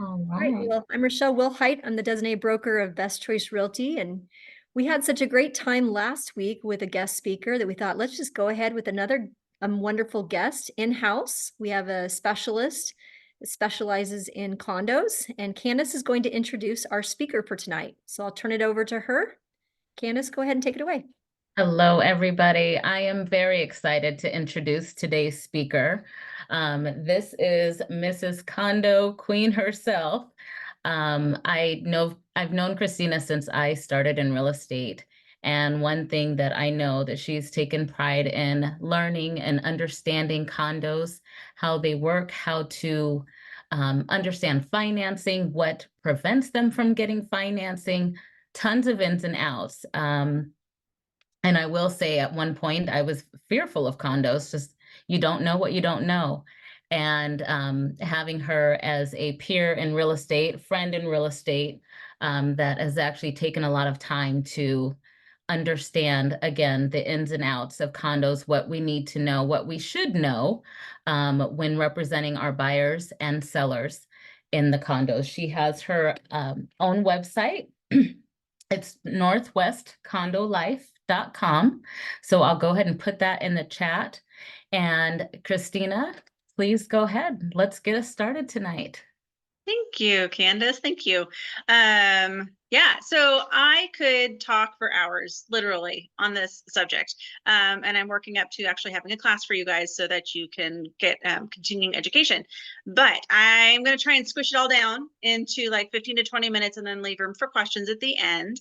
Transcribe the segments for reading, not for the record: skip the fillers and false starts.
All All right, right. well, I'm Rochelle Wilhite. I'm the designated broker of Best Choice Realty, and we had such a great time last week with a guest speaker that we thought, let's just go ahead with another wonderful guest in-house. We have a specialist that specializes in condos, and Candace is going to introduce our speaker for tonight. So I'll turn it over to her. Candace, go ahead and take it away. Hello, everybody. I am very excited to introduce today's speaker. This is Mrs. Condo Queen herself. I've known Kristina since I started in real estate. And one thing that I know that she's taken pride in learning and understanding condos, how they work, how to understand financing, what prevents them from getting financing, tons of ins and outs. And I will say at one point I was fearful of condos, just you don't know what you don't know. And having her as a peer in real estate, friend in real estate, that has actually taken a lot of time to understand, again, the ins and outs of condos, what we need to know, what we should know when representing our buyers and sellers in the condos. She has her own website. It's northwestcondolife.com. So I'll go ahead and put that in the chat. And Kristina, please go ahead. Let's get us started tonight. Thank you, Candace. Thank you. Yeah, so I could talk for hours, literally, on this subject. And I'm working up to actually having a class for you guys so that you can get continuing education. But I'm going to try and squish it all down into like 15 to 20 minutes and then leave room for questions at the end.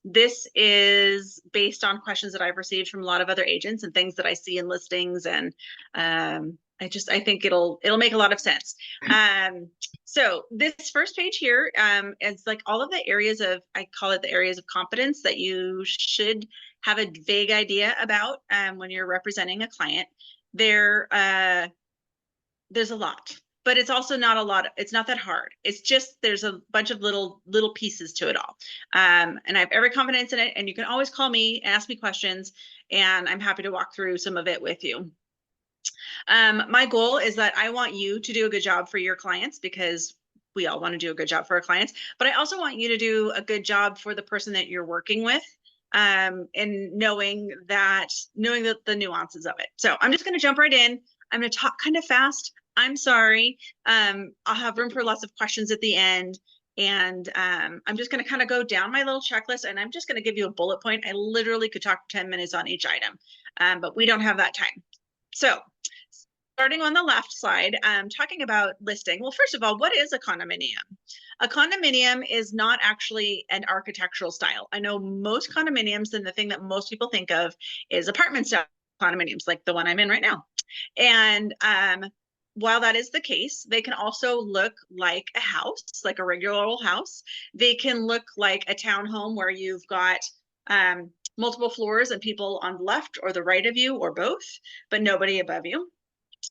This is based on questions that I've received from a lot of other agents and things that I see in listings, and I think it'll make a lot of sense. So this first page here is like all of the areas of, I call it the areas of competence that you should have a vague idea about when you're representing a client. There's a lot, but it's also not a lot. It's not that hard. It's just there's a bunch of little pieces to it all. And I have every confidence in it. And you can always call me, ask me questions, and I'm happy to walk through some of it with you. My goal is that I want you to do a good job for your clients, because we all want to do a good job for our clients, but I also want you to do a good job for the person that you're working with, and knowing the nuances of it. So I'm just going to jump right in. I'm going to talk kind of fast. I'm sorry. I'll have room for lots of questions at the end. And I'm just going to kind of go down my little checklist, and I'm just going to give you a bullet point. I literally could talk 10 minutes on each item, but we don't have that time. So starting on the left side, talking about listing. Well, first of all, what is a condominium? A condominium is not actually an architectural style. I know most condominiums, and the thing that most people think of is apartment style condominiums, like the one I'm in right now. And while that is the case, they can also look like a house, like a regular old house. They can look like a townhome where you've got multiple floors and people on the left or the right of you, or both, but nobody above you.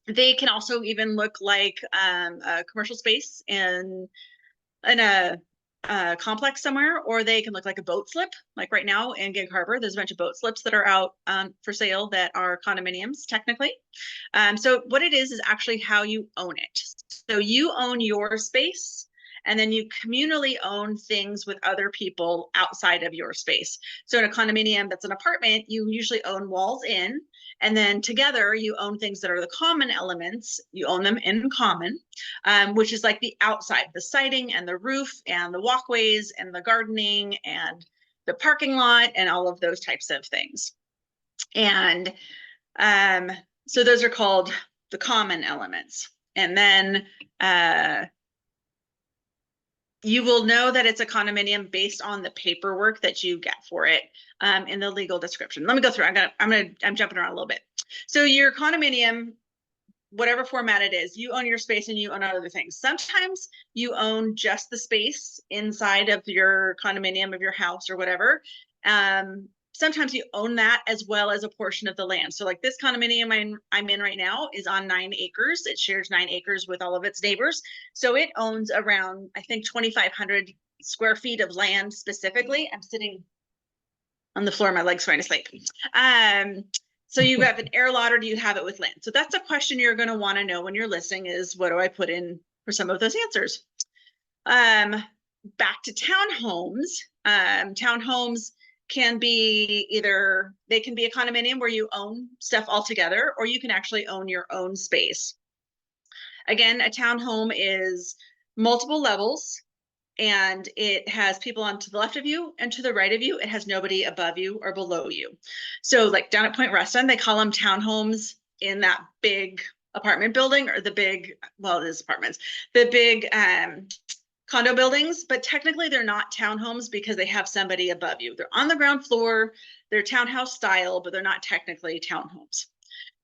They can also even look like a commercial space in a complex somewhere, or they can look like a boat slip. Like right now in Gig Harbor, there's a bunch of boat slips that are out for sale that are condominiums technically. So what it is actually how you own it. So you own your space, and then you communally own things with other people outside of your space. So in a condominium that's an apartment, you usually own walls in, and then together you own things that are the common elements. You own them in common, which is like the outside, the siding and the roof and the walkways and the gardening and the parking lot and all of those types of things. And so those are called the common elements. And then you will know that it's a condominium based on the paperwork that you get for it in the legal description. Let me go through. I'm jumping around a little bit. So your condominium, whatever format it is, you own your space and you own other things. Sometimes you own just the space inside of your condominium, of your house or whatever. Sometimes you own that as well as a portion of the land. So like this condominium I'm in right now is on 9 acres. It shares 9 acres with all of its neighbors. So it owns around, I think, 2,500 square feet of land specifically. I'm sitting on the floor, my leg's trying to sleep. So you have an air lot, or do you have it with land? So that's a question you're going to want to know when you're listing, is what do I put in for some of those answers. Back to townhomes. Townhomes can be either, they can be a condominium where you own stuff altogether, or you can actually own your own space. Again, a townhome is multiple levels, and it has people on to the left of you and to the right of you. It has nobody above you or below you. So like down at Point Reston, they call them townhomes in that big apartment building, or the big, well, it is apartments, the big condo buildings, but technically they're not townhomes because they have somebody above you. They're on the ground floor, they're townhouse style, but they're not technically townhomes.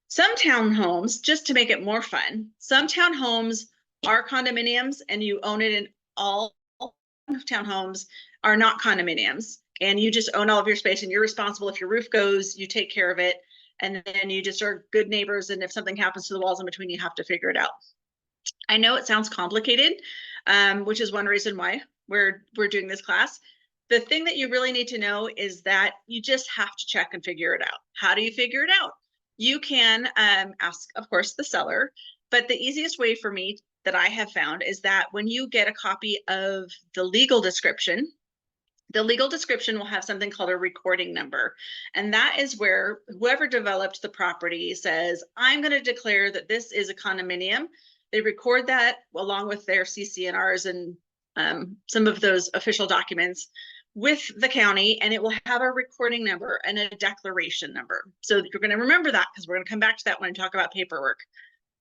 Some townhomes, just to make it more fun, some townhomes are condominiums and you own it, in all townhomes are not condominiums, and you just own all of your space and you're responsible. If your roof goes, you take care of it, and then you just are good neighbors, and if something happens to the walls in between, you have to figure it out. I know it sounds complicated, which is one reason why we're doing this class. The thing that you really need to know is that you just have to check and figure it out. How do you figure it out? You can ask, of course, the seller, but the easiest way for me that I have found is that when you get a copy of the legal description will have something called a recording number. And that is where whoever developed the property says, I'm going to declare that this is a condominium. They record that along with their CCRs and some of those official documents with the county, and it will have a recording number and a declaration number. So you're going to remember that, because we're going to come back to that when I talk about paperwork.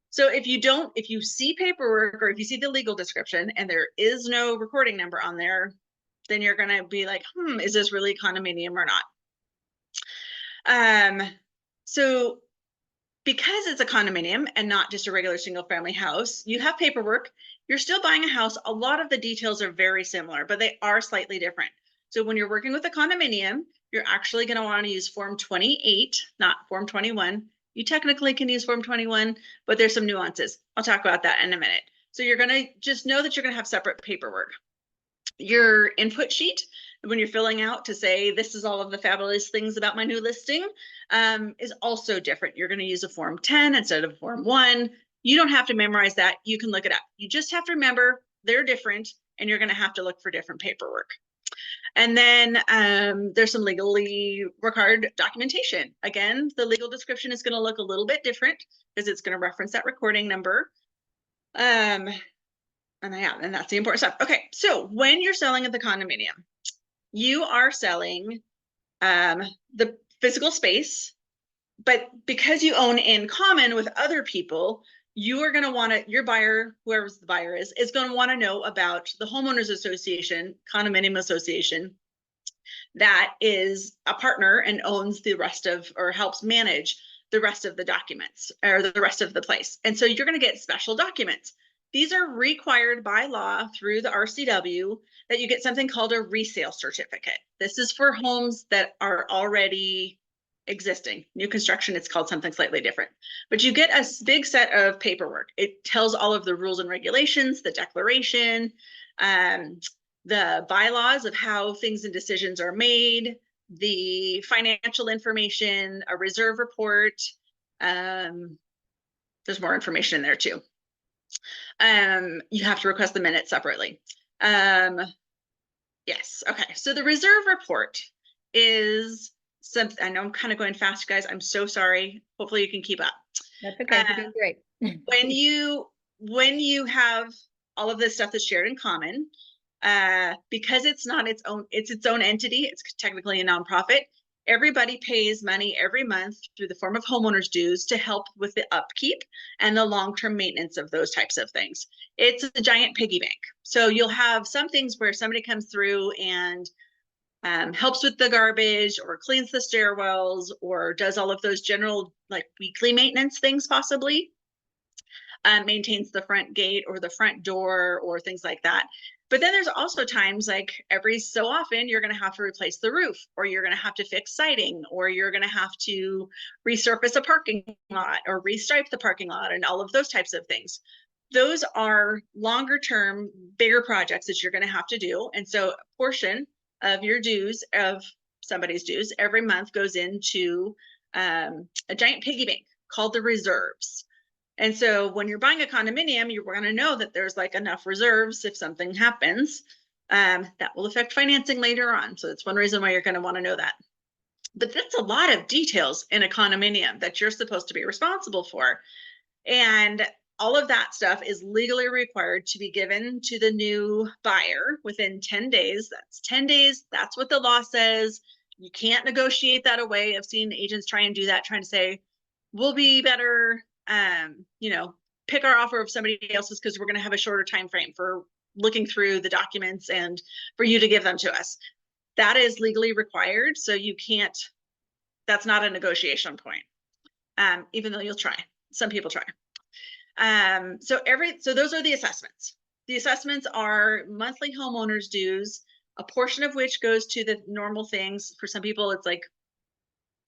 So if you see paperwork, or if you see the legal description and there is no recording number on there, then you're going to be like, is this really a condominium or not? So because it's a condominium and not just a regular single family house, you have paperwork, you're still buying a house. A lot of the details are very similar, but they are slightly different. So when you're working with a condominium, you're actually going to want to use Form 28, not Form 21. You technically can use Form 21, but there's some nuances. I'll talk about that in a minute. So you're going to just know that you're going to have separate paperwork. Your input sheet, when you're filling out to say, this is all of the fabulous things about my new listing, is also different. You're going to use a Form 10 instead of a Form 1. You don't have to memorize that. You can look it up. You just have to remember they're different, and you're going to have to look for different paperwork. And then there's some legally required documentation. Again, the legal description is going to look a little bit different because it's going to reference that recording number. And that's the important stuff. Okay, so when you're selling at the condominium, you are selling the physical space, but because you own in common with other people, you are going to want to, your buyer, whoever the buyer is going to want to know about the homeowners association, condominium association, that is a partner and owns the rest of, or helps manage the rest of the documents, or the rest of the place. And so you're going to get special documents. These are required by law through the RCW that you get something called a resale certificate. This is for homes that are already existing. New construction, it's called something slightly different. But you get a big set of paperwork. It tells all of the rules and regulations, the declaration, the bylaws of how things and decisions are made, the financial information, a reserve report. There's more information in there too. You have to request the minutes separately. Yes, okay. So the reserve report is something, I know I'm kind of going fast, guys. I'm so sorry. Hopefully you can keep up. That's okay. You're doing great. when you have all of this stuff that's shared in common, because it's not its own, it's its own entity. It's technically a nonprofit. Everybody pays money every month through the form of homeowners dues to help with the upkeep and the long-term maintenance of those types of things. It's a giant piggy bank. So you'll have some things where somebody comes through and helps with the garbage, or cleans the stairwells, or does all of those general like weekly maintenance things possibly. Maintains the front gate or the front door or things like that. But then there's also times, like every so often, you're going to have to replace the roof, or you're going to have to fix siding, or you're going to have to resurface a parking lot or restripe the parking lot, and all of those types of things. Those are longer term, bigger projects that you're going to have to do. And so a portion of your dues, of somebody's dues, every month goes into a giant piggy bank called the reserves. And so when you're buying a condominium, you're going to know that there's like enough reserves if something happens. That will affect financing later on. So that's one reason why you're going to want to know that. But that's a lot of details in a condominium that you're supposed to be responsible for. And all of that stuff is legally required to be given to the new buyer within 10 days. That's 10 days. That's what the law says. You can't negotiate that away. I've seen agents try and do that, trying to say, we'll be better, you know, pick our offer of somebody else's because we're going to have a shorter time frame for looking through the documents and for you to give them to us. That is legally required. So you can't, that's not a negotiation point, even though you'll try. Some people try. So those are the assessments. The assessments are monthly homeowners dues, a portion of which goes to the normal things. For some people, it's like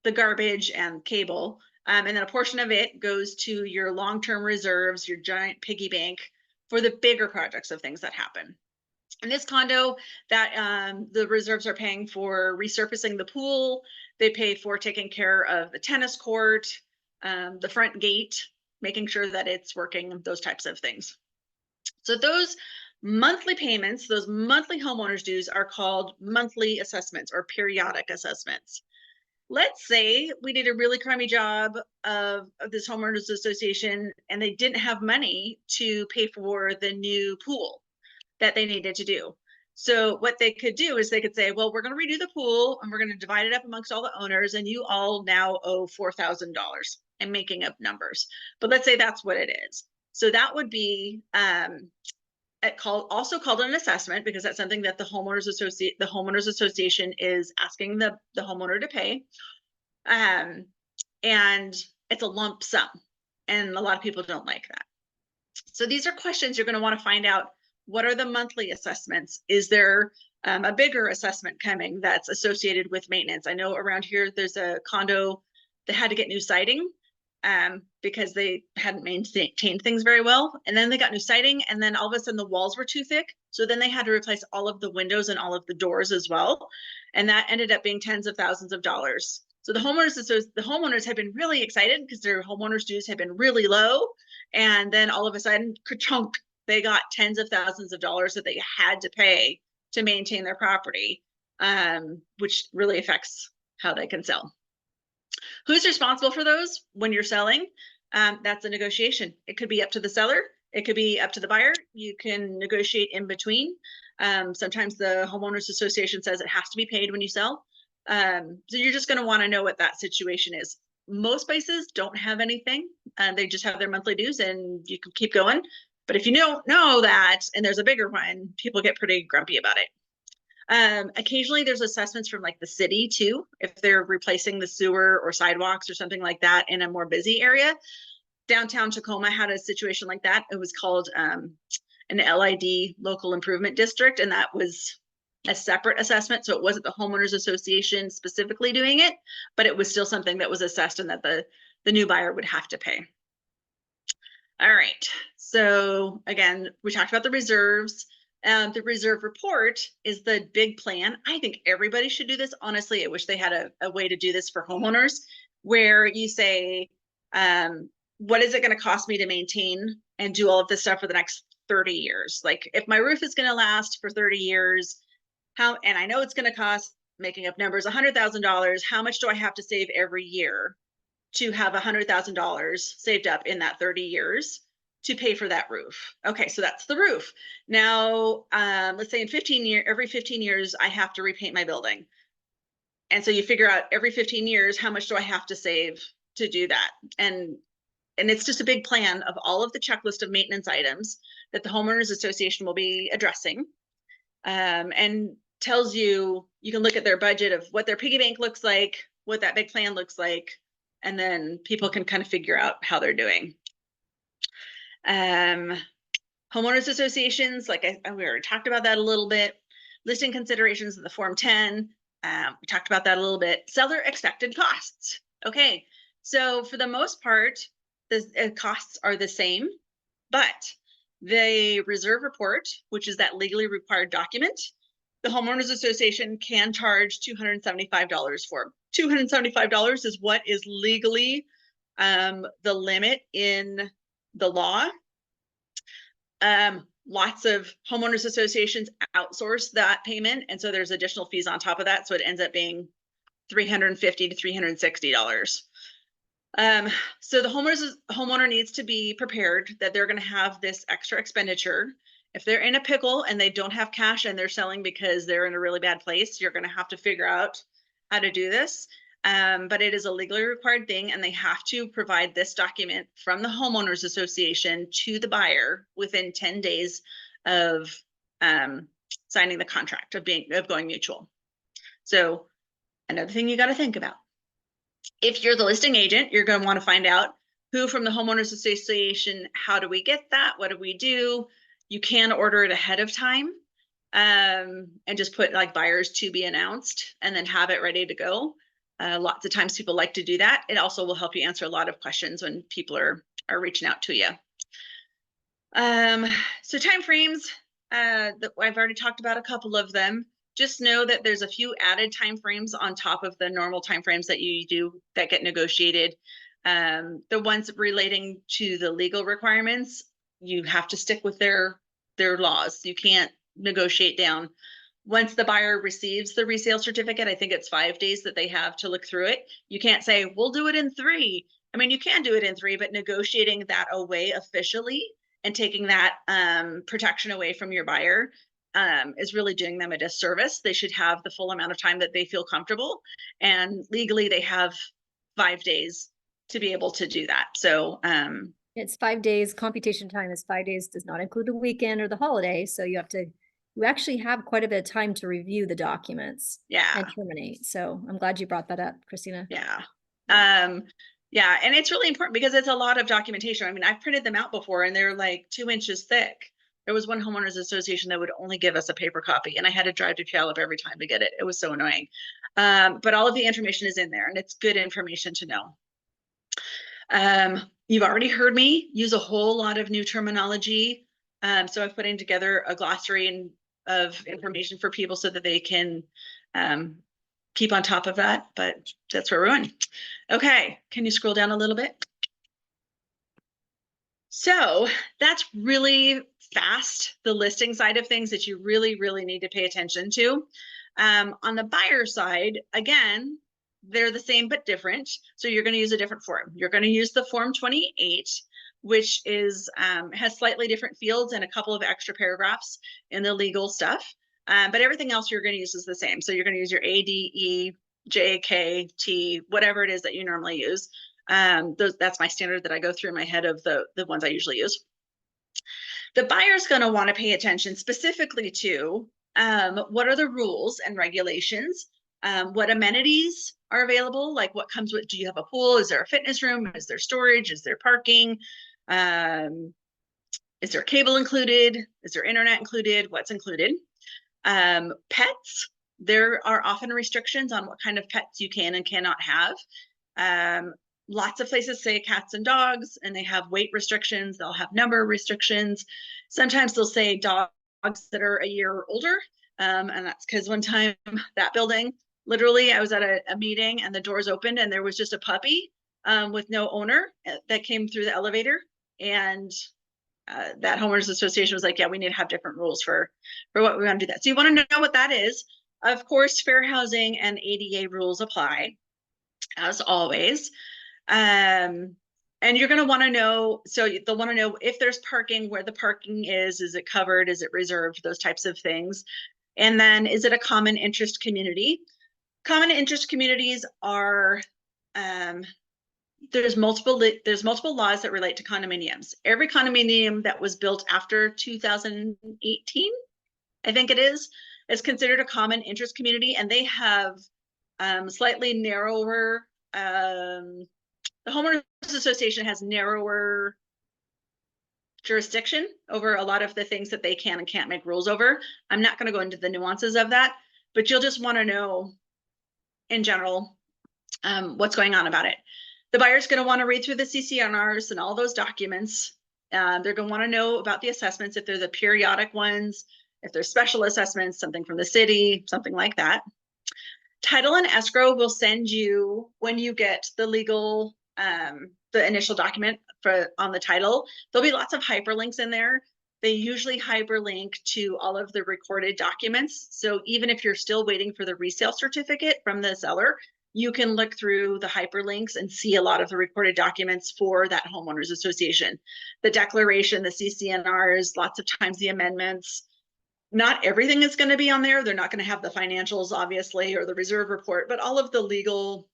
the garbage and cable. And then a portion of it goes to your long-term reserves, your giant piggy bank for the bigger projects of things that happen. In this condo, that the reserves are paying for resurfacing the pool. They pay for taking care of the tennis court, the front gate, making sure that it's working, those types of things. So those monthly payments, those monthly homeowners dues are called monthly assessments or periodic assessments. Let's say we did a really crummy job of this homeowners association and they didn't have money to pay for the new pool that they needed to do. So what they could do is they could say, well, we're going to redo the pool and we're going to divide it up amongst all the owners and you all now owe $4,000. I'm making up numbers, but let's say that's what it is. So that would be also called an assessment, because that's something that the homeowners association is asking the homeowner to pay. And it's a lump sum, and a lot of people don't like that. So these are questions you're going to want to find out. What are the monthly assessments? Is there a bigger assessment coming that's associated with maintenance? I know around here there's a condo that had to get new siding because they hadn't maintained things very well. And then they got new siding, and then all of a sudden the walls were too thick. So then they had to replace all of the windows and all of the doors as well. And that ended up being tens of thousands of dollars. So the homeowners had been really excited because their homeowners dues had been really low. And then all of a sudden, ka-chunk, they got tens of thousands of dollars that they had to pay to maintain their property, which really affects how they can sell. Who's responsible for those when you're selling? That's a negotiation. It could be up to the seller. It could be up to the buyer. You can negotiate in between. Sometimes the homeowners association says it has to be paid when you sell. So you're just going to want to know what that situation is. Most places don't have anything. They just have their monthly dues and you can keep going. But if you don't know that and there's a bigger one, people get pretty grumpy about it. Occasionally there's assessments from like the city too, if they're replacing the sewer or sidewalks or something like that in a more busy area. Downtown Tacoma had a situation like that. It was called an LID, local improvement district, and that was a separate assessment. So it wasn't the homeowners association specifically doing it, but it was still something that was assessed and that the new buyer would have to pay. All right, so again, we talked about the reserves. The reserve report is the big plan. I think everybody should do this. Honestly, I wish they had a way to do this for homeowners, where you say, what is it going to cost me to maintain and do all of this stuff for the next 30 years? Like if my roof is going to last for 30 years, and I know it's going to cost, making up numbers, $100,000, how much do I have to save every year to have $100,000 saved up in that 30 years to pay for that roof? Okay, so that's the roof. Now, let's say every 15 years, I have to repaint my building. And so you figure out every 15 years, how much do I have to save to do that? And it's just a big plan of all of the checklist of maintenance items that the homeowners association will be addressing, and tells you, you can look at their budget of what their piggy bank looks like, what that big plan looks like, and then people can kind of figure out how they're doing. Homeowners associations, like we already talked about that a little bit. Listing considerations in the Form 10, we talked about that a little bit. Seller expected costs. Okay, so for the most part, the costs are the same, but the reserve report, which is that legally required document, the homeowners association can charge $275 for. $275 is what is legally the limit in the law. Lots of homeowners associations outsource that payment, and so there's additional fees on top of that, so it ends up being $350 to $360. So the homeowner needs to be prepared that they're going to have this extra expenditure. If they're in a pickle and they don't have cash and they're selling because they're in a really bad place, you're going to have to figure out how to do this. But it is a legally required thing, and they have to provide this document from the homeowners association to the buyer within 10 days of signing the contract of going mutual. So another thing you got to think about. If you're the listing agent, you're going to want to find out who from the homeowners association, how do we get that? What do we do? You can order it ahead of time and just put like buyers to be announced and then have it ready to go. Lots of times people like to do that. It also will help you answer a lot of questions when people are reaching out to you. So timeframes, I've already talked about a couple of them. Just know that there's a few added timeframes on top of the normal timeframes that you do that get negotiated. The ones relating to the legal requirements, you have to stick with their laws. You can't negotiate down. Once the buyer receives the resale certificate, I think it's 5 days that they have to look through it. You can't say, we'll do it in 3. I mean, you can do it in 3, but negotiating that away officially and taking that protection away from your buyer is really doing them a disservice. They should have the full amount of time that they feel comfortable. And legally, they have 5 days to be able to do that. So it's 5 days. Computation time is 5 days, does not include the weekend or the holiday. So you actually have quite a bit of time to review the documents and terminate. So I'm glad you brought that up, Kristina. Yeah. Yeah. And it's really important because it's a lot of documentation. I mean, I've printed them out before and they're like 2 inches thick. There was one homeowners association that would only give us a paper copy, and I had to drive to Puyallup every time to get it. It was so annoying. But all of the information is in there, and it's good information to know. You've already heard me use a whole lot of new terminology. So I'm putting together a glossary of information for people so that they can keep on top of that, but that's where we're going. Okay, can you scroll down a little bit? So that's really fast, the listing side of things that you really, really need to pay attention to. On the buyer side, again, they're the same but different. So you're going to use a different form. You're going to use the Form 28, which is has slightly different fields and a couple of extra paragraphs in the legal stuff. But everything else you're going to use is the same. So you're going to use your A, D, E, J, K, T, whatever it is that you normally use. That's my standard that I go through in my head of the ones I usually use. The buyer's going to want to pay attention specifically to what are the rules and regulations, what amenities are available, like what comes with, do you have a pool? Is there a fitness room? Is there storage? Is there parking? Is there cable included? Is there internet included? What's included? Pets, there are often restrictions on what kind of pets you can and cannot have. Lots of places say cats and dogs, and they have weight restrictions. They'll have number restrictions. Sometimes they'll say dogs that are a year or older. And that's because one time that building, literally, I was at a meeting and the doors opened and there was just a puppy with no owner that came through the elevator. And that homeowners association was like, yeah, we need to have different rules for what we want to do that. So you want to know what that is. Of course, fair housing and ADA rules apply, as always. And you're going to want to know, so they'll want to know if there's parking, where the parking is it covered, is it reserved, those types of things. And then, is it a common interest community? Common interest communities are, there's multiple laws that relate to condominiums. Every condominium that was built after 2018, I think it is considered a common interest community, and they have slightly narrower, the homeowners association has narrower jurisdiction over a lot of the things that they can and can't make rules over. I'm not going to go into the nuances of that, but you'll just want to know in general what's going on about it. The buyer's going to want to read through the CCRs and all those documents. They're going to want to know about the assessments, if they're the periodic ones, if there's special assessments, something from the city, something like that. Title and escrow will send you, when you get the legal, the the initial document on the title, there'll be lots of hyperlinks in there. They usually hyperlink to all of the recorded documents. So even if you're still waiting for the resale certificate from the seller, you can look through the hyperlinks and see a lot of the recorded documents for that homeowners association. The declaration, the CCNRs, lots of times the amendments. Not everything is going to be on there. They're not going to have the financials, obviously, or the reserve report, but all of the legal,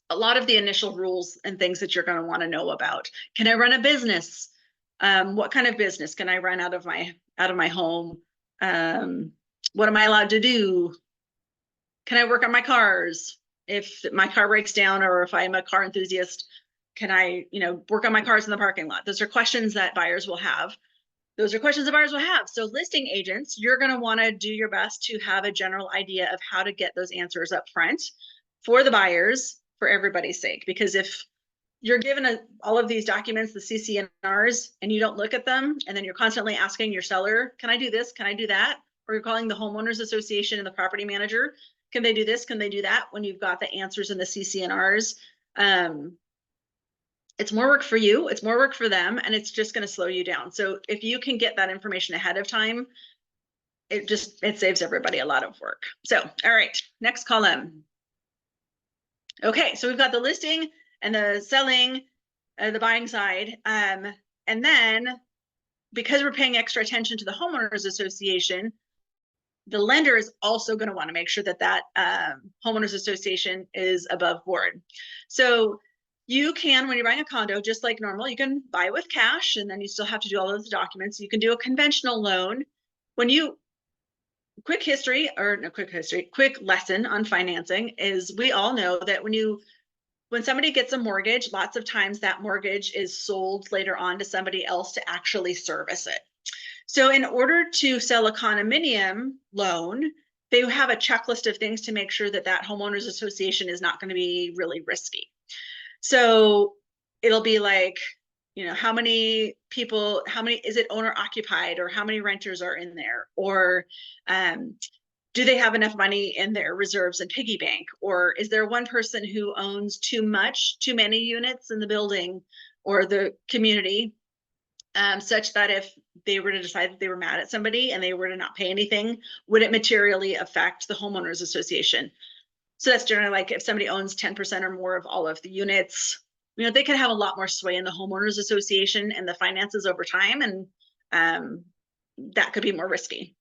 a lot of the initial rules and things that you're going to want to know about. Can I run a business? What kind of business can I run out of my home? What am I allowed to do? Can I work on my cars? If my car breaks down, or if I'm a car enthusiast, can I, work on my cars in the parking lot? Those are questions that buyers will have. Those are questions that buyers will have. So listing agents, you're going to want to do your best to have a general idea of how to get those answers up front for the buyers, for everybody's sake. Because if you're given all of these documents, the CCNRs, and you don't look at them, and then you're constantly asking your seller, can I do this? Can I do that? Or you're calling the homeowners association and the property manager, can they do this? Can they do that? When you've got the answers in the CCNRs, it's more work for you, it's more work for them, and it's just going to slow you down. So if you can get that information ahead of time, it saves everybody a lot of work. So, all right, next column. Okay, so we've got the listing and the selling, the buying side. And then because we're paying extra attention to the homeowners association, the lender is also going to want to make sure that that homeowners association is above board. So you can, when you're buying a condo, just like normal, you can buy with cash, and then you still have to do all those documents. You can do a conventional loan. Quick lesson on financing is, we all know that when somebody gets a mortgage, lots of times that mortgage is sold later on to somebody else to actually service it. So in order to sell a condominium loan, they have a checklist of things to make sure that that homeowners association is not going to be really risky. So it'll be like, how many people, is it owner occupied, or how many renters are in there? Or do they have enough money in their reserves and piggy bank? Or is there one person who owns too many units in the building or the community, such that if they were to decide that they were mad at somebody and they were to not pay anything, would it materially affect the homeowners association? So that's generally like if somebody owns 10% or more of all of the units, they could have a lot more sway in the homeowners association and the finances over time, and that could be more risky.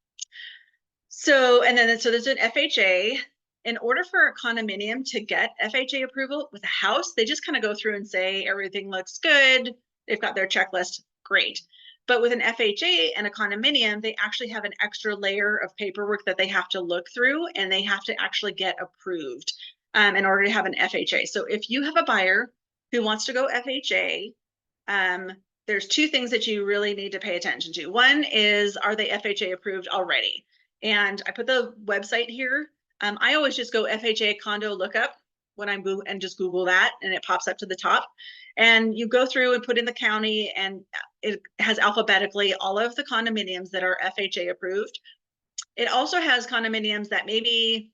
So there's an FHA. In order for a condominium to get FHA approval with a house, they just kind of go through and say everything looks good. They've got their checklist, great. But with an FHA and a condominium, they actually have an extra layer of paperwork that they have to look through, and they have to actually get approved in order to have an FHA. So if you have a buyer who wants to go FHA, there's two things that you really need to pay attention to. One is, are they FHA approved already? And I put the website here. I always just go FHA condo lookup when I'm Google, and just Google that, and it pops up to the top. And you go through and put in the county, and it has alphabetically all of the condominiums that are FHA approved. It also has condominiums that maybe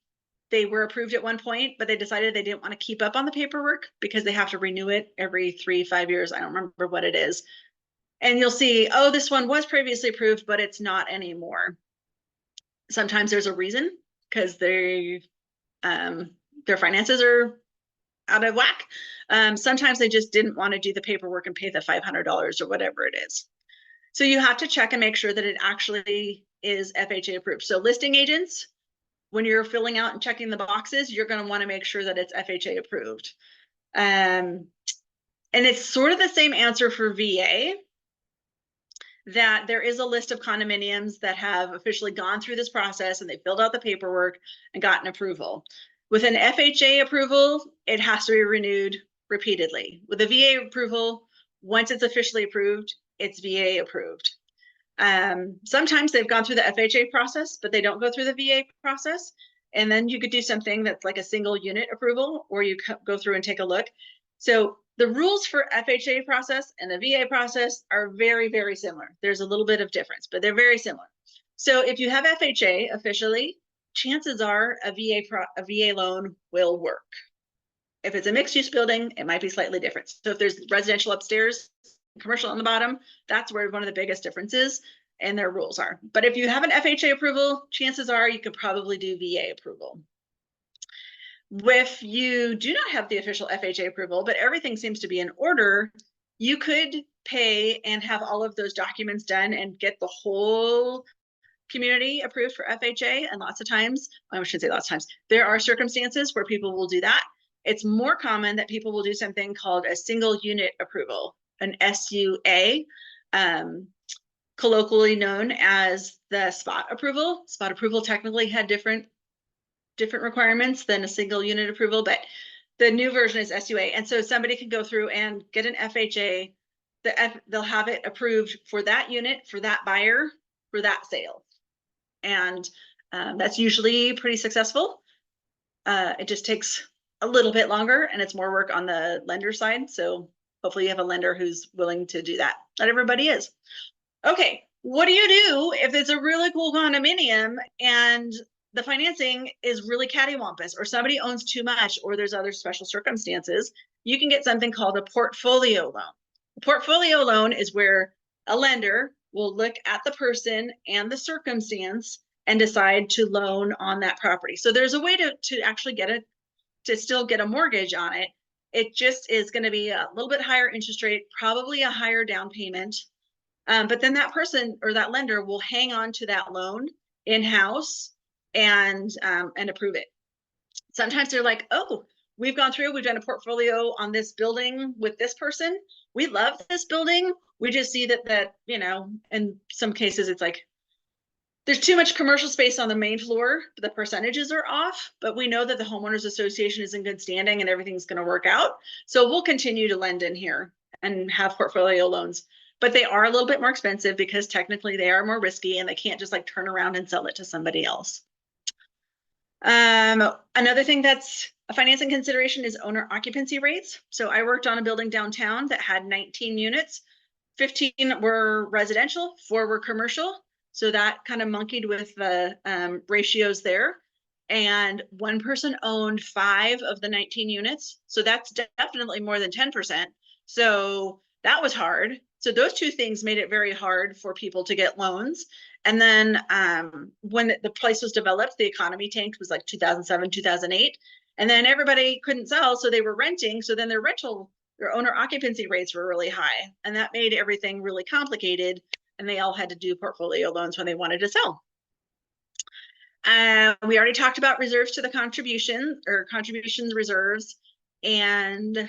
they were approved at one point, but they decided they didn't want to keep up on the paperwork because they have to renew it every 3-5 years. I don't remember what it is. And you'll see, oh, this one was previously approved, but it's not anymore. Sometimes there's a reason, because their finances are out of whack. Sometimes they just didn't want to do the paperwork and pay the $500 or whatever it is. So you have to check and make sure that it actually is FHA approved. So listing agents, when you're filling out and checking the boxes, you're going to want to make sure that it's FHA approved. And it's sort of the same answer for VA, that there is a list of condominiums that have officially gone through this process and they filled out the paperwork and gotten approval. With an FHA approval, it has to be renewed repeatedly. With a VA approval, once it's officially approved, it's VA approved. Sometimes they've gone through the FHA process, but they don't go through the VA process. And then you could do something that's like a single unit approval, or you go through and take a look. So the rules for FHA process and the VA process are very, very similar. There's a little bit of difference, but they're very similar. So if you have FHA officially, chances are a VA loan will work. If it's a mixed use building, it might be slightly different. So if there's residential upstairs, commercial on the bottom, that's where one of the biggest differences in their rules are. But if you have an FHA approval, chances are you could probably do VA approval. If you do not have the official FHA approval, but everything seems to be in order, you could pay and have all of those documents done and get the whole community approved for FHA. And lots of times, I shouldn't say lots of times, there are circumstances where people will do that. It's more common that people will do something called a single unit approval, an SUA, colloquially known as the spot approval. Spot approval technically had different requirements than a single unit approval, but the new version is SUA. And so somebody can go through and get an FHA, they'll have it approved for that unit, for that buyer, for that sale. And that's usually pretty successful. It just takes a little bit longer and it's more work on the lender side. So hopefully you have a lender who's willing to do that. Not everybody is. Okay, what do you do if it's a really cool condominium and the financing is really cattywampus, or somebody owns too much, or there's other special circumstances? You can get something called a portfolio loan. A portfolio loan is where a lender will look at the person and the circumstance and decide to loan on that property. So there's a way to actually get it, to still get a mortgage on it. It just is going to be a little bit higher interest rate, probably a higher down payment. But then that person or that lender will hang on to that loan in-house and approve it. Sometimes they're like, oh, we've gone through, we've done a portfolio on this building with this person. We love this building. We just see that, you know, in some cases it's like, there's too much commercial space on the main floor, but the percentages are off, but we know that the homeowners association is in good standing and everything's going to work out. So we'll continue to lend in here and have portfolio loans, but they are a little bit more expensive because technically they are more risky and they can't just like turn around and sell it to somebody else. Another thing that's a financing consideration is owner occupancy rates. So I worked on a building downtown that had 19 units, 15 were residential, 4 were commercial. So that kind of monkeyed with the ratios there. And one person owned 5 of the 19 units. So that's definitely more than 10%. So that was hard. So those two things made it very hard for people to get loans. And then when the place was developed, the economy tanked, was like 2007, 2008. And then everybody couldn't sell, so they were renting. So then their owner occupancy rates were really high. And that made everything really complicated. And they all had to do portfolio loans when they wanted to sell. We already talked about reserves to the contributions reserves, and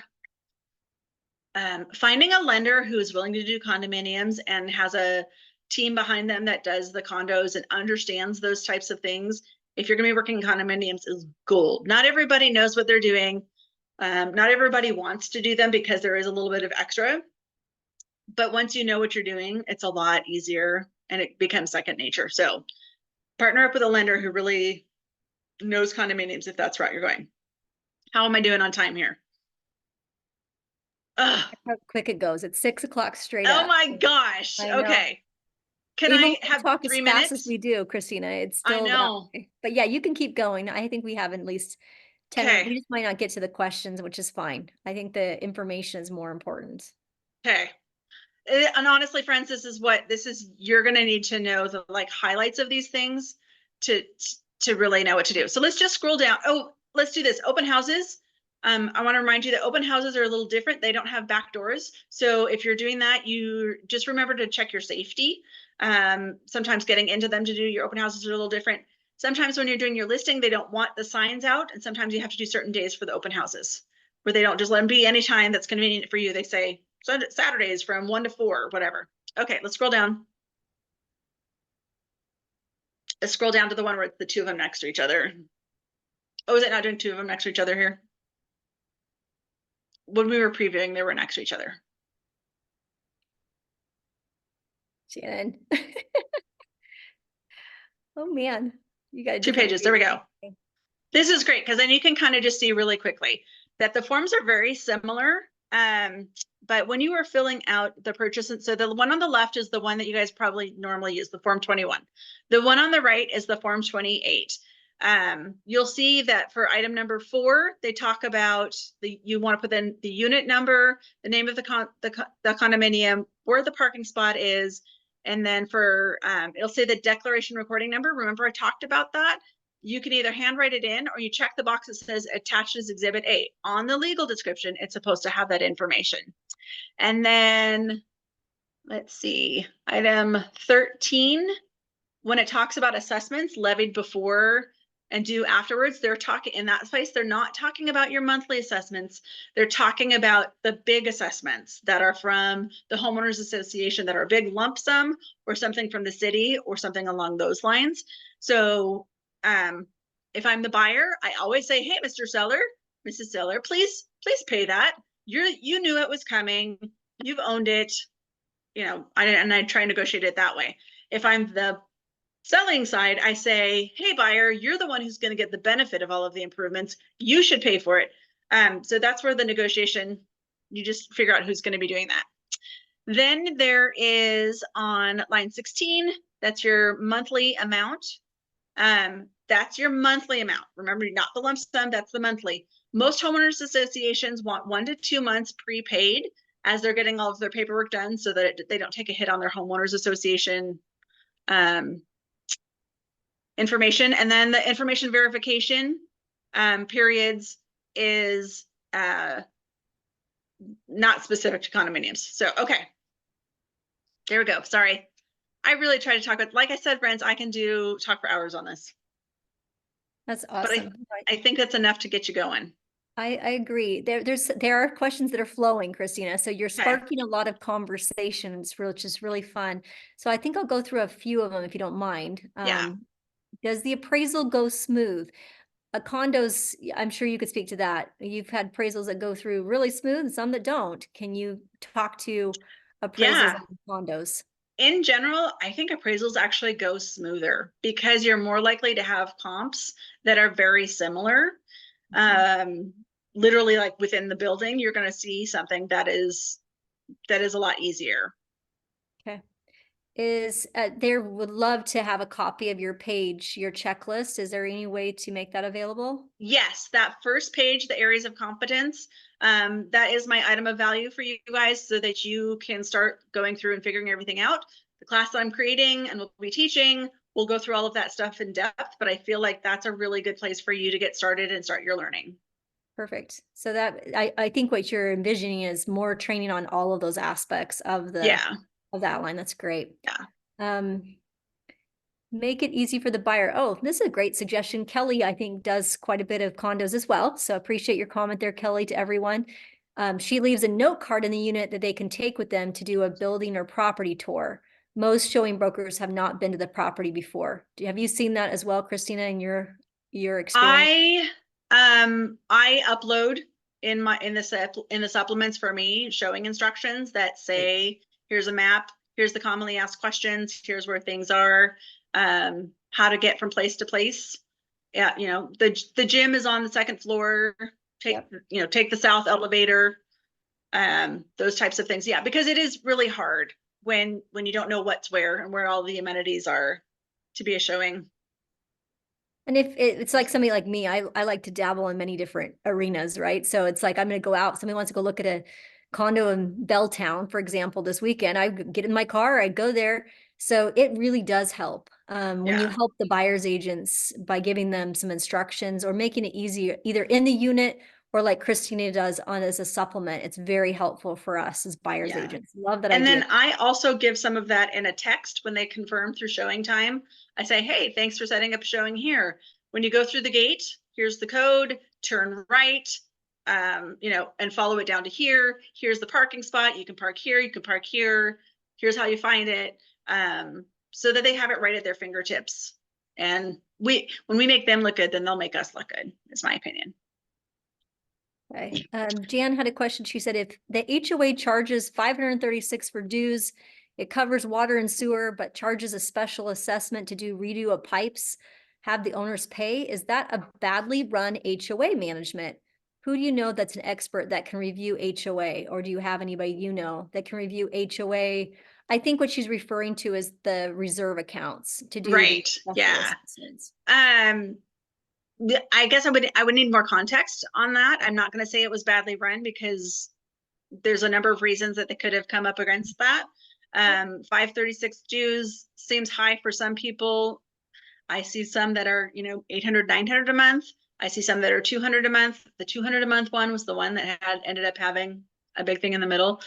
finding a lender who is willing to do condominiums and has a team behind them that does the condos and understands those types of things. If you're going to be working in condominiums, is gold. Not everybody knows what they're doing. Not everybody wants to do them because there is a little bit of extra. But once you know what you're doing, it's a lot easier and it becomes second nature. So partner up with a lender who really knows condominiums if that's right you're going. How am I doing on time here? How quick it goes. It's 6 o'clock straight up. Oh my gosh. Okay. Can Even I have talk 3 as minutes? fast as we do, Kristina? It's still I know. but yeah, you can keep going. I think we have at least 10 minutes. Okay. We just might not get to the questions, which is fine. I think the information is more important. Okay. And honestly, friends, you're going to need to know the like highlights of these things to really know what to do. So let's just scroll down. Oh, let's do this. Open houses. I want to remind you that open houses are a little different. They don't have back doors. So if you're doing that, you just remember to check your safety. Sometimes getting into them to do your open houses are a little different. Sometimes when you're doing your listing, they don't want the signs out. And sometimes you have to do certain days for the open houses where they don't just let them be anytime that's convenient for you. They say Saturdays from 1 to 4, whatever. Okay, let's scroll down. Let's scroll down to the one where it's the 2 of them next to each other. Oh, is it not doing 2 of them next to each other here? When we were previewing, they were next to each other. Shannon. Oh man, you got 2 pages. There we go. This is great because then you can kind of just see really quickly that the forms are very similar. But when you are filling out the purchase, so the one on the left is the one that you guys probably normally use, the form 21. The one on the right is the form 28. You'll see that for item number 4, they talk about you want to put in the unit number, the name of the condominium, where the parking spot is, and then for it'll say the declaration recording number. Remember I talked about that? You can either handwrite it in or you check the box that says attached as Exhibit A. On the legal description, it's supposed to have that information. And then let's see, item 13, when it talks about assessments levied before and due afterwards, they're talking in that place, they're not talking about your monthly assessments. They're talking about the big assessments that are from the homeowners association that are a big lump sum or something from the city or something along those lines. So if I'm the buyer, I always say, hey, Mr. Seller, Mrs. Seller, please pay that. You knew it was coming. You've owned it. You know, I try and negotiate it that way. If I'm the selling side, I say, hey, buyer, you're the one who's going to get the benefit of all of the improvements. You should pay for it. So that's where the negotiation, you just figure out who's going to be doing that. Then there is on line 16, that's your monthly amount. That's your monthly amount. Remember, not the lump sum, that's the monthly. Most homeowners associations want 1 to 2 months prepaid as they're getting all of their paperwork done so that they don't take a hit on their homeowners association information. And then the information verification periods is not specific to condominiums. So, okay. There we go. Sorry. I really try to talk about, like I said, friends, I can talk for hours on this. That's awesome. But I think that's enough to get you going. I agree. There are questions that are flowing, Kristina. So you're sparking a lot of conversations, which is really fun. So I think I'll go through a few of them if you don't mind. Yeah. Does the appraisal go smooth? Condos, I'm sure you could speak to that. You've had appraisals that go through really smooth and some that don't. Can you talk to appraisals on condos? In general, I think appraisals actually go smoother because you're more likely to have comps that are very similar. Literally, like within the building, you're going to see something that is a lot easier. Okay. There would love to have a copy of your page, your checklist. Is there any way to make that available? Yes, that first page, the areas of competence, that is my item of value for you guys so that you can start going through and figuring everything out. The class that I'm creating and will be teaching, we'll go through all of that stuff in depth, but I feel like that's a really good place for you to get started and start your learning. Perfect. So that I think what you're envisioning is more training on all of those aspects of the of that line. That's great. Yeah. Make it easy for the buyer. Oh, this is a great suggestion. Kelly, I think, does quite a bit of condos as well. So appreciate your comment there, Kelly, to everyone. She leaves a note card in the unit that they can take with them to do a building or property tour. Most showing brokers have not been to the property before. Have you seen that as well, Kristina, in your experience? I upload in the supplements for me showing instructions that say, here's a map, here's the commonly asked questions, here's where things are, how to get from place to place. Yeah, you know, the gym is on the 2nd floor. Take the south elevator. Those types of things. Yeah, because it is really hard when you don't know what's where and where all the amenities are to be a showing. And if it's like somebody like me, I like to dabble in many different arenas, right? So it's like, I'm going to go out. Somebody wants to go look at a condo in Belltown, for example, this weekend. I get in my car, I go there. So it really does help when you help the buyer's agents by giving them some instructions or making it easier, either in the unit or like Kristina does on as a supplement. It's very helpful for us as buyer's agents. Love that idea. And then I also give some of that in a text when they confirm through showing time. I say, hey, thanks for setting up showing here. When you go through the gate, here's the code, turn right, you know, and follow it down to here. Here's the parking spot. You can park here, you can park here. Here's how you find it. So that they have it right at their fingertips. And when we make them look good, then they'll make us look good, is my opinion. Okay. Jan had a question. She said, if the HOA charges $536 for dues, it covers water and sewer, but charges a special assessment to do redo of pipes, have the owners pay. Is that a badly run HOA management? Who do you know that's an expert that can review HOA? Or do you have anybody you know that can review HOA? I think what she's referring to is the reserve accounts to do. Right. Yeah. I guess I would need more context on that. I'm not going to say it was badly run because there's a number of reasons that they could have come up against that. 536 dues seems high for some people. I see some that are, 800, 900 a month. I see some that are 200 a month. The 200 a month one was the one that ended up having a big thing in the middle.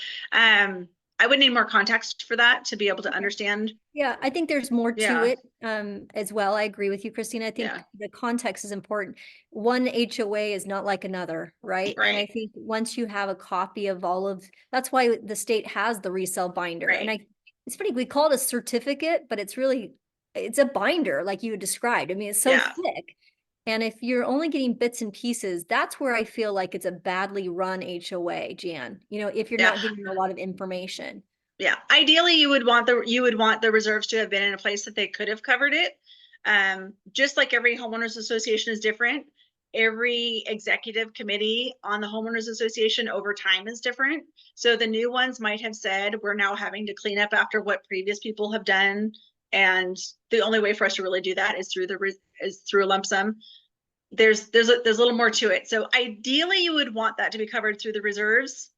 I would need more context for that to be able to understand. Yeah, I think there's more to Yeah. it as well. I agree with you, Kristina. I think Yeah. the context is important. One HOA is not like another, right? And I Right. think once you have a copy of all of, that's why the state has the resale binder. And Right. it's funny, we call it a certificate, but it's a binder like you described. I mean, it's so Yeah. thick. And if you're only getting bits and pieces, that's where I feel like it's a badly run HOA, Jan. If you're Yeah. not getting a lot of information. Yeah, ideally you would want the reserves to have been in a place that they could have covered it. Just like every homeowners association is different, every executive committee on the homeowners association over time is different. So the new ones might have said, we're now having to clean up after what previous people have done. And the only way for us to really do that is through a lump sum. There's a little more to it. So ideally you would want that to be covered through the reserves,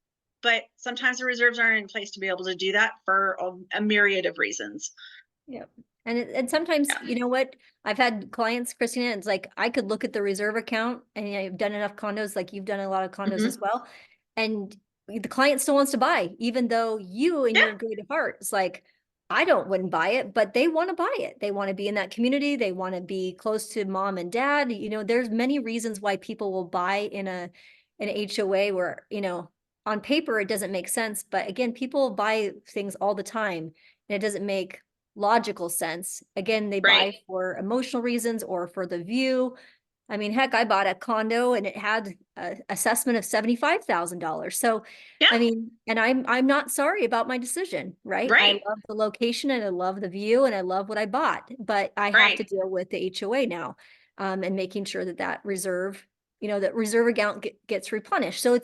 but sometimes the reserves aren't in place to be able to do that for a myriad of reasons. Yep. And sometimes, Yeah. you know what? I've had clients, Kristina, it's like I could look at the reserve account and I've done enough condos, like you've done a lot of condos as well. And the client still wants to buy, even though you in Yeah. your good heart, it's like, wouldn't buy it, but they want to buy it. They want to be in that community. They want to be close to mom and dad. There's many reasons why people will buy in an HOA where, on paper, it doesn't make sense. But again, people buy things all the time and it doesn't make logical sense. Again, they Right. buy for emotional reasons or for the view. I mean, heck, I bought a condo and it had an assessment of $75,000. So, Yeah. I mean, and I'm not sorry about my decision, right? I Right. love the location and I love the view and I love what I bought, but I have to Right. deal with the HOA now, and making sure that reserve, that reserve account gets replenished. So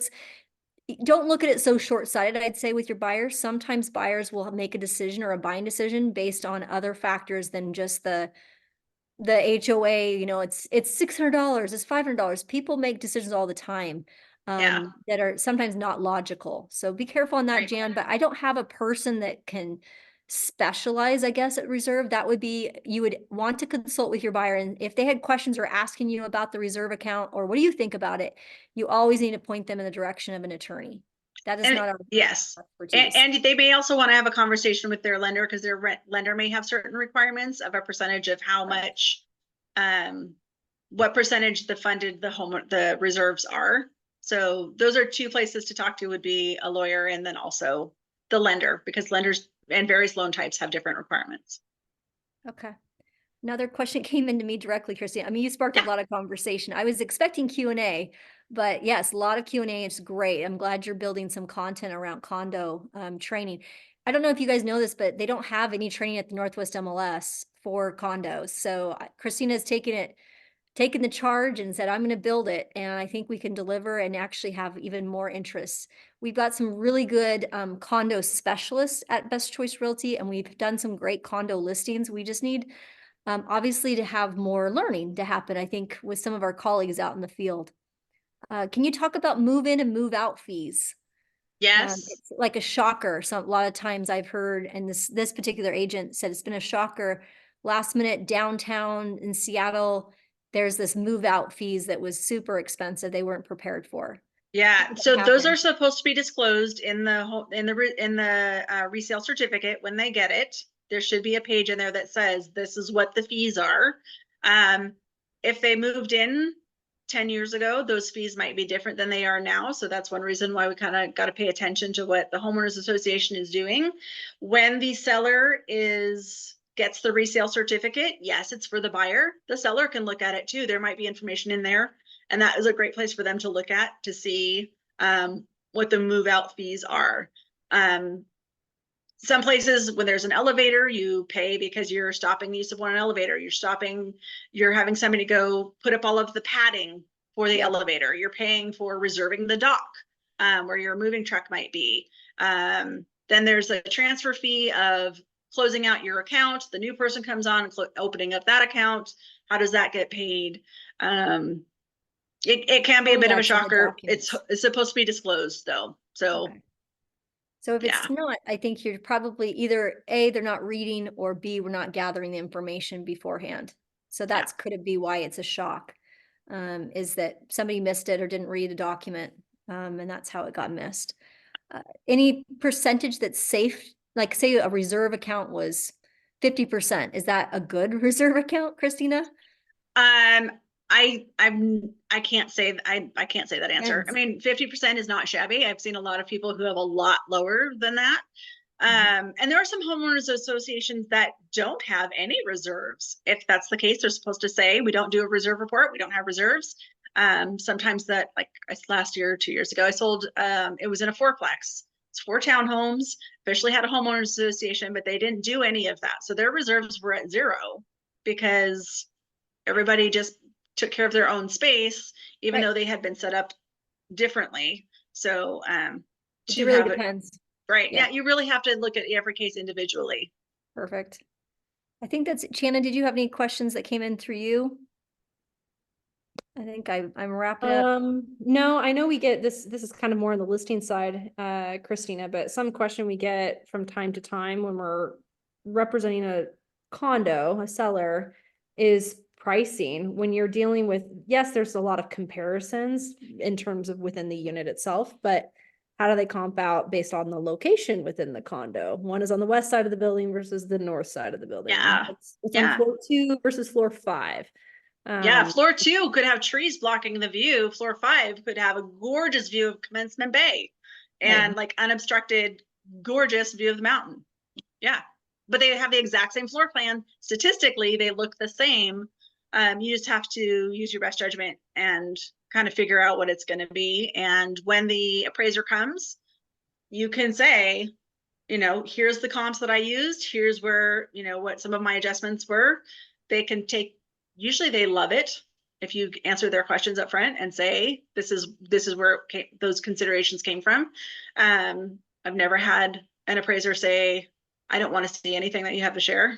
don't look at it so short-sighted. I'd say with your buyers, sometimes buyers will make a decision or a buying decision based on other factors than just the HOA. It's $600, it's $500. People make decisions all the time Yeah. that are sometimes not logical. So be careful on that, Right. Jan. But I don't have a person that can specialize, I guess, at reserve. That would be, you would want to consult with your buyer. And if they had questions or asking you about the reserve account or what do you think about it, you always need to point them in the direction of an attorney. That is not our yes. expertise. And they may also want to have a conversation with their lender because their lender may have certain requirements of a percentage of how much, what percentage the reserves are. So those are two places to talk to, would be a lawyer and then also the lender, because lenders and various loan types have different requirements. Okay. Another question came into me directly, Kristina. I mean, you sparked a lot of conversation. I was expecting Q&A, but yes, a lot of Q&A. It's great. I'm glad you're building some content around condo training. I don't know if you guys know this, but they don't have any training at the Northwest MLS for condos. So Kristina's taken the charge and said, I'm going to build it. And I think we can deliver and actually have even more interest. We've got some really good condo specialists at Best Choice Realty, and we've done some great condo listings. We just need obviously to have more learning to happen, I think, with some of our colleagues out in the field. Can you talk about move in and move out fees? Yes. It's like a shocker. So a lot of times I've heard, and this particular agent said it's been a shocker. Last minute downtown in Seattle, there's this move out fees that was super expensive. They weren't prepared for. Yeah, so those are supposed to be disclosed in the resale certificate when they get it. There should be a page in there that says this is what the fees are. If they moved in 10 years ago, those fees might be different than they are now. So that's one reason why we kind of got to pay attention to what the homeowners association is doing. When the seller gets the resale certificate, yes, it's for the buyer. The seller can look at it too. There might be information in there, and that is a great place for them to look at to see what the move out fees are. Some places, when there's an elevator, you pay because you're stopping the use of one elevator. You're having somebody go put up all of the padding for the elevator. You're paying for reserving the dock where your moving truck might be. Then there's a transfer fee of closing out your account, the new person comes on and opening up that account. How does that get paid? It can be a Oh, bit of a that's in the shocker. documents. It's supposed to be disclosed though. So Okay. So if yeah. it's not, I think you're probably either A, they're not reading, or B, we're not gathering the information beforehand. So that's could it be why it's a shock, is that somebody missed it or didn't read the document, and that's how it got missed. Any percentage that's safe, like say a reserve account was 50%, is that a good reserve account, Kristina? I can't say I can't say that answer. I Depends. mean, 50% is not shabby. I've seen a lot of people who have a lot lower than that. And there are some homeowners associations that don't have any reserves. If that's the case, they're supposed to say, we don't do a reserve report. We don't have reserves. Sometimes that, like last year, 2 years ago, I sold, it was in a fourplex. It's 4 townhomes, officially had a homeowners association, but they didn't do any of that. So their reserves were at 0 because everybody just took care of their own space, even though they had been set up differently. So It really depends. Right. Yeah, you really have to look at every case individually. Perfect. I think that's, Shannon, did you have any questions that came in through you? I think I'm wrapping up. No, I know we get this is kind of more on the listing side, Kristina, but some question we get from time to time when we're representing a condo, a seller, is pricing. When you're dealing with, yes, there's a lot of comparisons in terms of within the unit itself, but how do they comp out based on the location within the condo? One is on the west side of the building versus the north side of the building. Yeah. It's on floor 2 versus floor 5. Yeah, floor 2 could have trees blocking the view. Floor 5 could have a gorgeous view of Commencement Bay and like unobstructed, gorgeous view of the mountain. Yeah, but they have the exact same floor plan. Statistically, they look the same. You just have to use your best judgment and kind of figure out what it's going to be. And when the appraiser comes, you can say, you know, here's the comps that I used. Here's where, you know, what some of my adjustments were. They can take, usually they love it if you answer their questions up front and say, this is where those considerations came from. I've never had an appraiser say, I don't want to see anything that you have to share.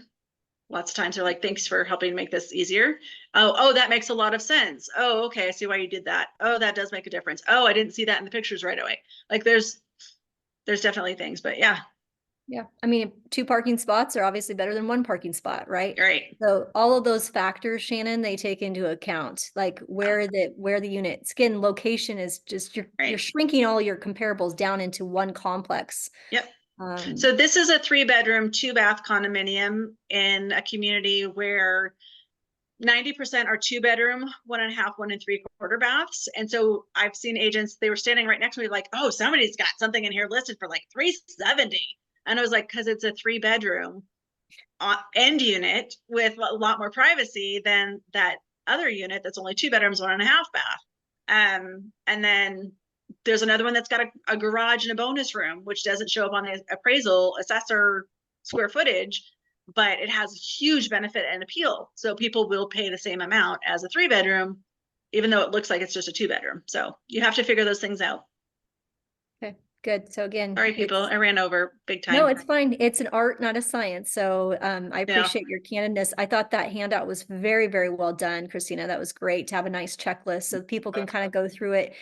Lots of times they're like, thanks for helping make this easier. Oh, that makes a lot of sense. Oh, okay, I see why you did that. Oh, that does make a difference. Oh, I didn't see that in the pictures right away. Like there's definitely things, but yeah. Yeah, I mean, 2 parking spots are obviously better than 1 parking spot, right? Right. So all of those factors, Shannon, they take into account, like where the unit, skin location is just, you're shrinking all your comparables down into one complex. Yep. So this is a 3-bedroom, 2-bath condominium in a community where 90% are 2-bedroom, 1.5, 1 3/4 baths. And so I've seen agents, they were standing right next to me like, oh, somebody's got something in here listed for like $370. And I was like, because it's a 3-bedroom end unit with a lot more privacy than that other unit that's only 2 bedrooms, 1.5 bath. And then there's another one that's got a garage and a bonus room, which doesn't show up on the appraisal assessor square footage, but it has huge benefit and appeal. So people will pay the same amount as a 3-bedroom, even though it looks like it's just a 2-bedroom. So you have to figure those things out. Okay, good. So again, sorry, people, I ran over big time. No, it's fine. It's an art, not a science. So I appreciate your candidness. I thought that handout was very, very well done, Kristina. That was great to have a nice checklist so people can kind of go through it.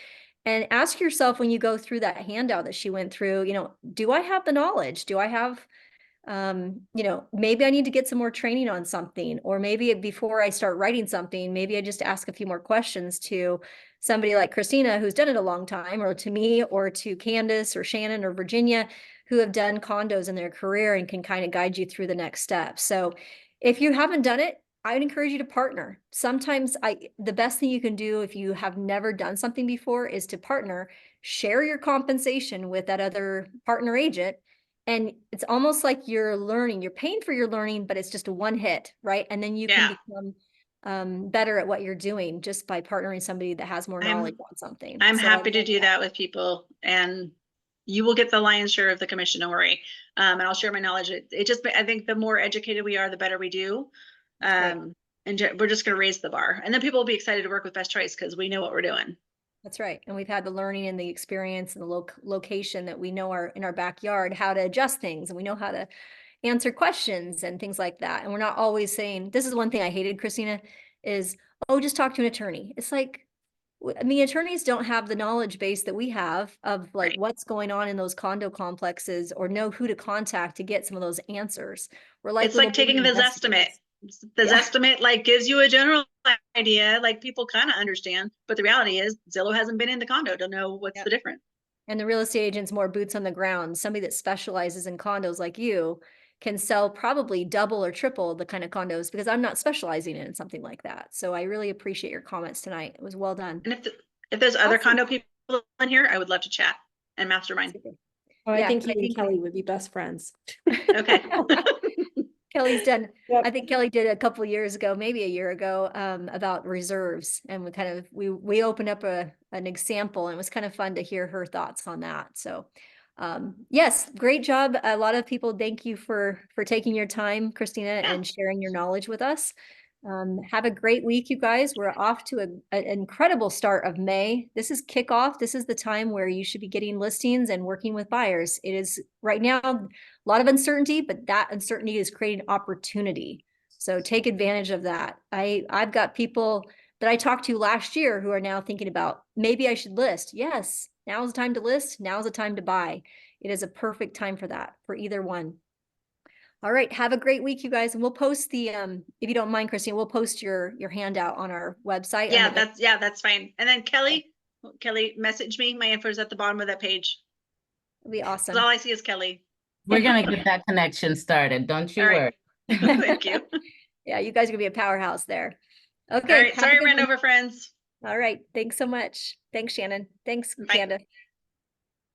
And ask yourself when you go through that handout that she went through, you know, do I have the knowledge? Do I have, you know, maybe I need to get some more training on something, or maybe before I start writing something, maybe I just ask a few more questions to somebody like Kristina, who's done it a long time, or to me, or to Candace or Shannon or Virginia, who have done condos in their career and can kind of guide you through the next step. So if you haven't done it, I would encourage you to partner. Sometimes the best thing you can do if you have never done something before is to partner, share your compensation with that other partner agent. And it's almost like you're learning, you're paying for your learning, but it's just a one hit, right? And then you can become better at what you're doing just by partnering somebody that has more knowledge on something. I'm happy to do that with people, and you will get the lion's share of the commission, don't worry. And I'll share my knowledge. It just, I think the more educated we are, the better we do. And we're just going to raise the bar, and then people will be excited to work with Best Choice because we know what we're doing. That's right. And we've had the learning and the experience and the location that we know are in our backyard, how to adjust things. And we know how to, answer questions and things like that. And we're not always saying, this is one thing I hated, Kristina, is, oh, just talk to an attorney. It's like, I mean, attorneys don't have the knowledge base that we have of like Right. what's going on in those condo complexes, or know who to contact to get some of those answers. We're like It's like taking little the Zestimate. investigators. The Yeah. Zestimate like gives you a general idea, like people kind of understand, but the reality is Zillow hasn't been in the condo to know what's Yep. the difference. And the real estate agent's more boots on the ground. Somebody that specializes in condos like you can sell probably double or triple the kind of condos, because I'm not specializing in something like that. So I really appreciate your comments tonight. It was well done. And if there's other Awesome. condo people in here, I would love to chat and mastermind. Super. Oh, I Yeah, think I you and think- Kelly would be best friends. Okay. Kelly's done, Yep. I think Kelly did a couple of years ago, maybe a year ago, about reserves. And we kind of, we opened up an example, and it was kind of fun to hear her thoughts on that. So yes, great job. A lot of people, thank you for taking your time, Kristina, Yeah. and sharing your knowledge with us. Have a great week, you guys. We're off to an incredible start of May. This is kickoff. This is the time where you should be getting listings and working with buyers. It is right now a lot of uncertainty, but that uncertainty is creating opportunity. So take advantage of that. I've got people that I talked to last year who are now thinking about, maybe I should list. Yes, now's the time to list. Now's the time to buy. It is a perfect time for that, for either one. All right, have a great week, you guys. And we'll post the, if you don't mind, Kristina, we'll post your handout on our website. Yeah, that's fine. And then Kelly, message me. My info is at the bottom of that page. It'll be 'Cause awesome. all I see is Kelly. We're gonna get that connection started. Don't you All worry. right. Thank you. Yeah, you guys are gonna be a powerhouse there. All Okay. right. have a Sorry I good ran one. over, friends. All right. Thanks so much. Thanks, Shannon. Thanks, Bye. Candace.